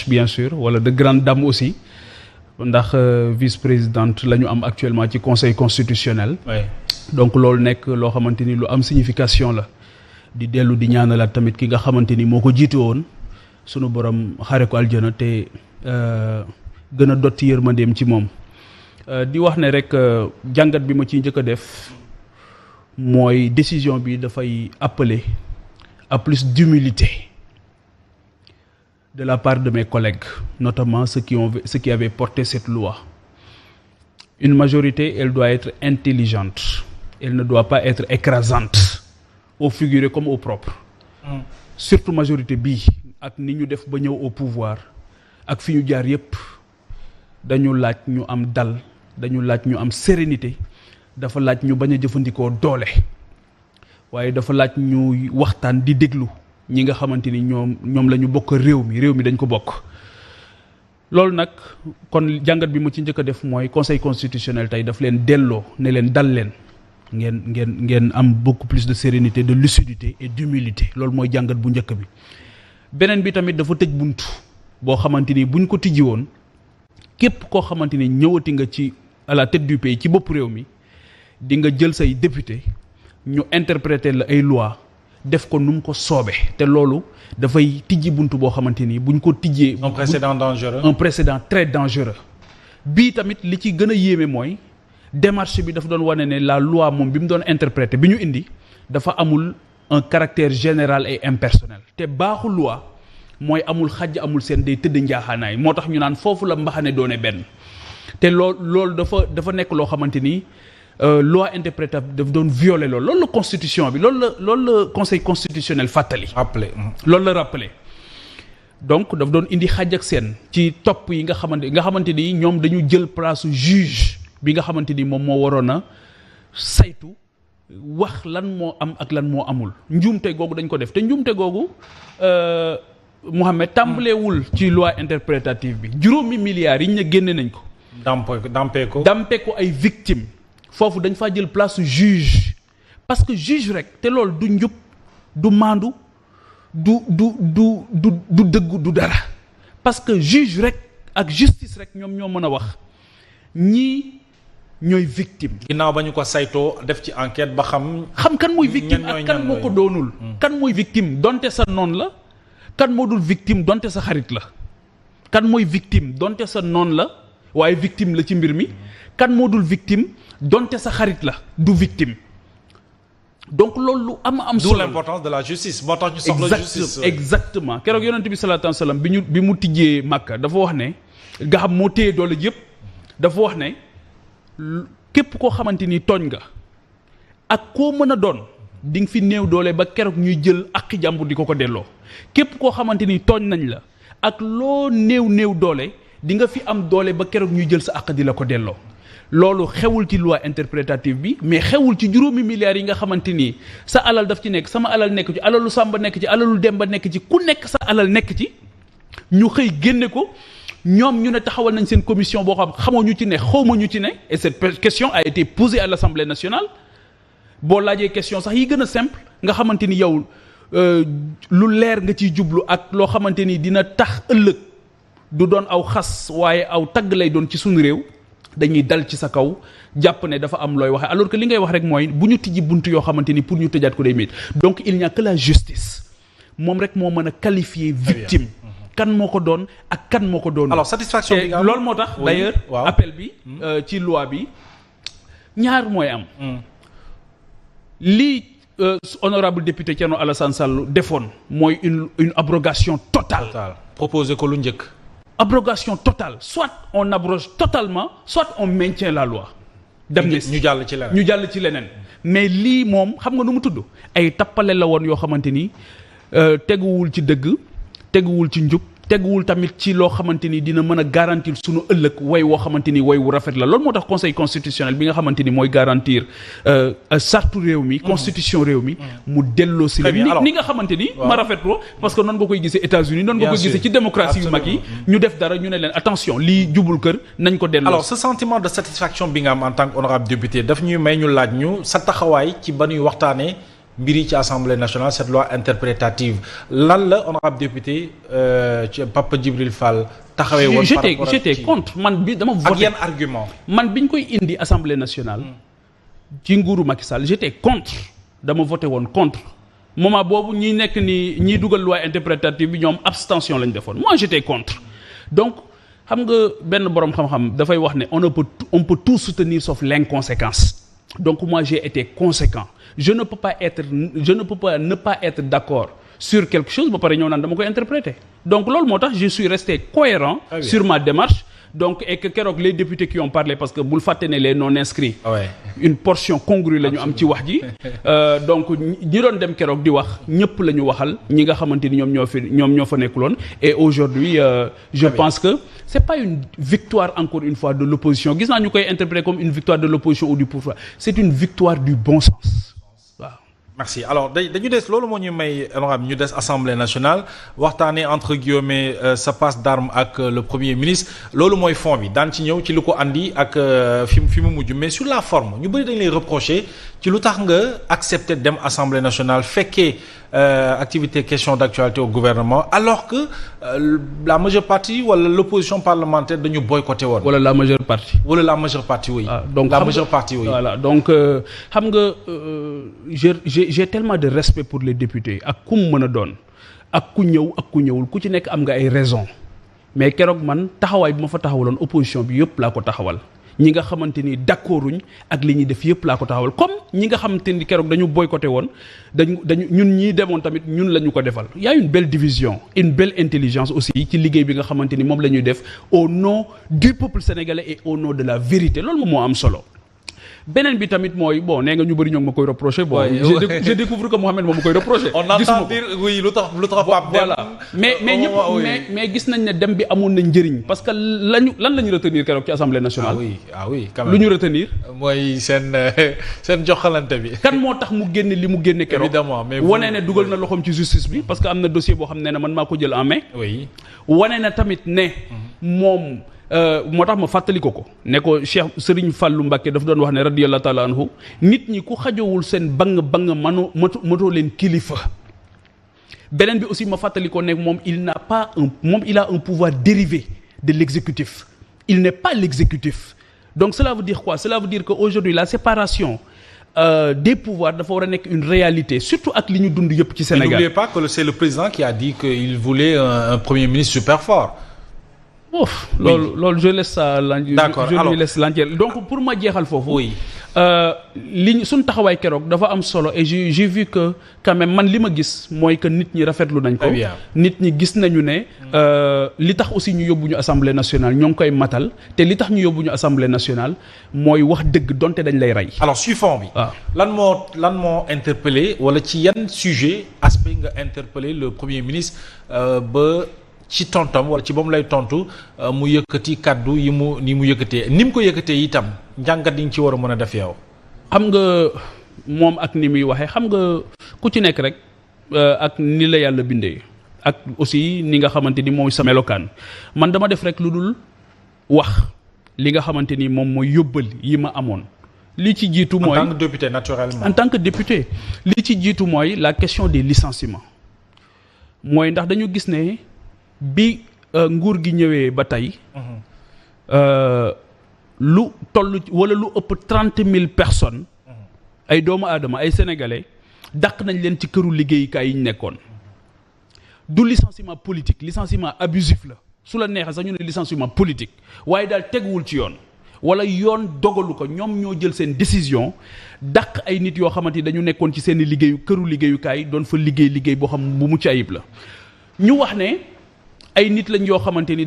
riche bien sûr wala de grande dame aussi ndax vice-présidente la ñu am actuellement ci conseil constitutionnel. Ouais. Donc loolu nekk loo xamante ni lu am signification la di dellu di ñaanalaat tamit ki nga xamante ni moo ko jiite woon sunu borom xare ko aljana te gën a dotti yërmandeem ci moom. Di wax ne rek jàngat bi ma ciy njëkk a def mooy décision bi dafay appeler à plus d'humilité de la part de mes collègues, notamment ceux qui avaient porté cette loi. Une majorité, elle doit être intelligente. Elle ne doit pas être écrasante, au figuré comme au propre. Surtout majorité bii ak ni ñu def ba ñëw au pouvoir ak fi ñu jaar yépp dañu laaj ñu am dal, dañu laaj ñu am sérénité, dafa laaj ñu bañ a jëfandikoo doole waaye dafa laaj ñu waxtaan di déglu ñi nga xamante ni ñoom la ñu bokk réew mi dañ ko bokk. Loolu nag kon jàngat bi mu ci njëkk a def mooy conseil constitutionnel tey daf leen delloo ne leen dal leen ngeen am beaucoup plus de sérénité, de lucidité et d'humilité. Loolu mooy jàngat bu njëkk bi. Beneen bi tamit dafa tëj buntu boo xamante ni buñ ko tijji woon képp koo xamante ni ñëwati nga ci à la tête du pays ci bopp réew mi di nga jël say député ñu interpréter la ay loi def ko nu mu ko soobee te loolu dafay tijji buntu boo xamante ni buñ ko tijjee. un précédent dangereux. Un précédent très dangereux. Bii tamit li ci gën a yéeme mooy démarche bi dafa doon wane ne la loi moom bi mu doon interpréter bi ñu indi dafa amul un caractère général et impersonnel te baaxu loi mooy amul xàjj amul seen day tëdd njaaxaanaay moo tax ñu naan foofu la mbaxane doone benn te loolu dafa nekk loo xamante ni loi interprétative daf doon violer loolu la constitution bi loolu la conseil constitutionnel fàttali. Loolu la rappelé donc daf doon indi xàjj ak seen ci topp yi nga xamante ni ñoom dañu jël place juge bi nga xamante ni moom moo waroon a saytu wax lan moo am ak lan moo amul njuumte googu dañ ko def te njuumte googu Mohamed tàmbaleewul ci loi interprétative bi juróomi milliards yi ñu ne génne nañ ko. dampe ko ay victimes foofu dañ faa jël place juge parce que juge rek te loolu du njub du maandu du dëggu du dara parce que juge rek ak justice rek ñoom ñoo mën a wax ñii ñooy victime. ginnaaw ba ñu ko saytoo def ci enquête ba xam kan mooy victime ak kan moo ko doonul. kan mooy victime donte sa noon la kan moo dul victime donte sa xarit la kan mooy victime donte sa noon la waaye victime la ci mbir mi kan moo dul victime donte sa xarit la du victime donc loolu lu am solo. d'où l'importance de la justice moo tax ñu soxla justice. Exactement keroog yonent bi sallallahu alayhi wa sallam bi mu tijjee Makka dafa wax ne nga xam moo téye doole yëpp dafa wax ne képp koo xamante ni tooñ nga ak koo mën a doon di nga fi néew doole ba keroog ñuy jël aqi jàmbur di ko delloo képp koo xamante ni tooñ nañ la ak loo néew doole di nga fi am doole ba keroog ñuy jël sa aq di la ko delloo. Loolu xewul ci loi interprétative bi mais xewul ci juróomi milliards yi nga xamante ni sa alal daf ci nekk sama alal nekk ci alalu Samba nekk ci alalu Demba nekk ci ku nekk sa alal nekk ci ñu xëy génne ko ñoom ñu ne taxawal nañ seen commission boo xam xamoo ñu ci ne xawma ñu ci ne et cette question a été posée à l'Assemblée nationale boo laajee question sax yi gën a simple nga xamante ni yow lu leer nga ciy jublu ak loo xamante ni dina tax ëllëg du doon aw xas waaye aw tagg lay doon ci suñu réew dañuy dal ci sa kaw jàpp ne dafa am looy waxee alors que li ngay wax rek mooy bu ñu tijji bunt yoo xamante ni pour ñu tëjaat ko day métti donc il n'y a que la justice moom rek moo mën a qualifier victime kan moo ko doon ak kan moo ko doon. Alors satisfaction bi loolu moo tax d'ailleurs appel bi ci loi bi ñaar mooy am lii honorable député Thierno Alassane Sall defoon mooy une abrogation totale. proposé ko lu njëkk. Abrogation totale soit on abroge totalement soit on maintient la loi. ñu jàll ci leneen mais lii moom xam nga nu mu tudd ay tappale la woon yoo xamante ni teguwul ci dëgg teguwul ci njub teguwul tamit ci loo xamante ni dina mën a garantir sunu ëllëg way woo xamante ni way wu rafet la loolu moo tax conseil constitutionnel bi nga xamante ni mooy garantir sartu réew mi constitution réew mi mu delloo si ni nga xamante ni ma rafet ko parce que noonu nga koy gisee États-Unis noonu nga koy gisee ci démocratie yu mag yi ñu def dara ñu ne leen attention lii jubul kër nañ ko delloo. Alors ce sentiment de satisfaction bi nga am en tant que honorable député daf ñuy may ñu laaj ñu sa taxawaay ci ba ñuy waxtaanee mbir yi ci assemblée nationale cette loi interprétative lan la honorable député Papa Djibril Fall taxawee woon. j'étais contre man bi dama voté ak yan argument man biñ koy indi assemblée nationale. ci nguuru Macky Sall j'étais contre dama voté woon contre moment boobu ñi nekk ni ñiy dugal loi interprétative bi ñoom abstention lañ defoon moi j'étais contre donc. xam nga benn boroom xam-xam dafay wax ne on peut tout soutenir sauf l'inconséquence donc moi j'ai été conséquent je ne peux pas ne pas être d'accord sur quelque chose ba pare ñëw naan dama koy interpréter donc loolu moo tax je suis resté cohérent sur ma démarche donc et que keroog les députés qui ont parlé parce que bul fàtte ne les non inscrits une portion congrue la ñu am ci wax ji donc ñi doon dem keroog di wax ñëpp la ñu waxal ñi nga xamante ni ñoom ñoo fa nekkuloon et aujourd'hui je pense que c'est pas une victoire encore une fois de l'opposition gis naa ñu koy interpréter comme une victoire de l'opposition ou du pouvoir c'est une victoire du bon sens waaw. merci alors dañu des loolu moo ñu may honorable ñu des assemblée nationale waxtaanee entre guillemets sa passe d'armes ak le premier ministre loolu mooy fond bi daan ci ñëw ci lu ko andi ak fi mu mujj mais sur la forme ñu bëri dañ lay reprocher ci lu tax nga accepter dem assemblée nationale fekkee activité question d'actualité au gouvernement alors que la majeure partie wala l'opposition parlementaire dañu boycotté woon. wala la majeure partie. Oui. Donc la majeure partie oui. Voilà donc xam nga j'ai tellement de respect pour les députés ak ku mu mën a doon ak ku ñëw ak ku ñëwul ku ci nekk am nga ay raisons mais keroog man taxawaay bi ma fa taxawaloon opposition bi yëpp laa ko taxawal. ñi nga xamante ni d'accorduñ ak li ñuy def yëpp laa ko taxawal comme ñi nga xamante ni keroog dañu boycotté woon dañu ñun ñii demoon tamit ñun la ñu ko defal. y a une belle division une belle intelligence aussi ci liggéey bi nga xamante ni moom la ñuy def au nom du peuple sénégalais et au nom de la vérité loolu moom moo am solo. beneen bi tamit mooy bon nee nga ñu bëri ñoo ngi ma koy reprocher bon je découvre que Mohamed moom ma koy reprocher. on entend dire oui lu tax Pape voilà mais gis nañ ne dem bi amoon na njëriñ parce que lan la ñu retenir keroog ci assemblée nationale. ah oui quand même lu ñu retenir. mooy seen joxalante bi. kan moo tax mu génne li mu génne keroog. évidemment mais wane ne dugal na loxoom ci justice bi parce que am na dossier boo xam ne man maa ko jël en main. oui wane na tamit ne moom. moo tax ma fàttali ko ne ko Cheikh Serigne Fallou Mbacké daf doon wax ne radiyallahu ta'ala anhu nit ñi ku xajowul seen bang matoo leen kilifa beneen bi aussi ma fàttali ko ne moom il a un pouvoir dérivé de l'exécutif il n'est pas l'exécutif donc cela veut dire quoi cela veut dire que aujourd'hui la séparation des pouvoirs dafa war a nekk une réalité surtout ak li ñu dund yëpp ci Sénégal. Et n'oubliez pas que c'est le président qui a dit qu'il voulait un premier ministre super fort. loolu je laisse ça d'accord je lui laisse l'entière donc pour ma jeexal foofu. oui suñ taxawaay keroog dafa am solo et j'ai vu que quand même man li ma gis mooy que nit ñi rafetlu nañ ko. nit ñi gis nañu ne. li tax aussi ñu yóbbu ñu assemblée nationale ñoo ngi koy matal te li tax ñu yóbbu ñu assemblée nationale mooy wax dëgg donte dañ lay rey. alors sur fond bi. waaw lan moo interpellé wala ci yan sujet aspect nga interpellé le premier ministre ba. ci tontam wala ci ba mu lay tontu mu yëkkati kaddu yi mu yëkkatee ni mu ko yëkkatee itam njàngat yi nga ci war a mën a def yow. xam nga moom ak ni muy waxee xam nga ku ci nekk rek ak ni la yàlla bindee ak aussi ni nga xamante ni mooy sa melokaan man dama def rek lu dul wax li nga xamante ni moom mooy yóbbal yi ma amoon. li ci jiitu mooy en tant que député naturellement. en tant que député li ci jiitu mooy la question des licenciements mooy ndax dañu gis ne. bi nguur gi ñëwee ba tey lu toll wala lu ëpp 30,000 personnes ay doomu aadama ay sénégalais dàq nañ leen ci këru liggéeyukaay yi ñu nekkoon du licenciement politique licenciement abusif la su la neexee sax ñu ne licenciement politique waaye daal teguwul ci yoon wala yoon dogalu ko ñoom ñoo jël seen décision dàq ay nit yoo xamante ni dañu nekkoon ci seen këru liggéeyukaay doon fa liggéey boo xam bu mucc ayib la ñu wax ne ay nit lañ yoo xamante ni